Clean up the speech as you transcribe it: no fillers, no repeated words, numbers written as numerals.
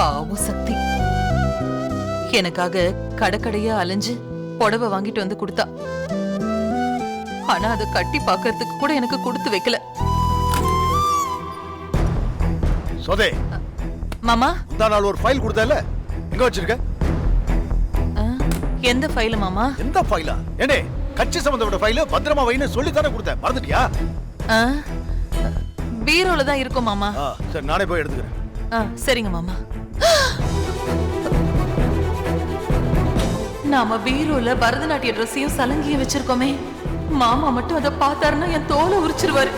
பாவம் சக்தி எனக்காக கடைக்கடையா அலைஞ்சு புடவை வாங்கிட்டு வந்து கொடுத்தா. ஆனா அதை கட்டி பாக்கிறதுக்கு கூட எனக்கு கொடுத்து வைக்கல. சோதே மாமா, இந்த நாள் ஒரு ஃபைல் கொடுத்தல, எங்க வச்சிருக்க? எந்த ஃபைல் மாமா? எந்த ஃபைலா? ஏனே கட்சி சம்பந்தப்பட்ட ஃபைல் பத்திரமா வைன்னு சொல்லி தானே கொடுத்தேன், மறந்துட்டியா? பீரோல தான் இருக்கும் மாமா. சரி, நானே போய் எடுத்துக்கிறேன். சரிங்க மாமா. நாம பீரோல பரதநாட்டிய ட்ரெஸ்ஸையும் சலங்கியும் வச்சிருக்கோமே, மாமா மட்டும் அதை பார்த்தாருன்னா என் தோலை உரிச்சிருவாரு.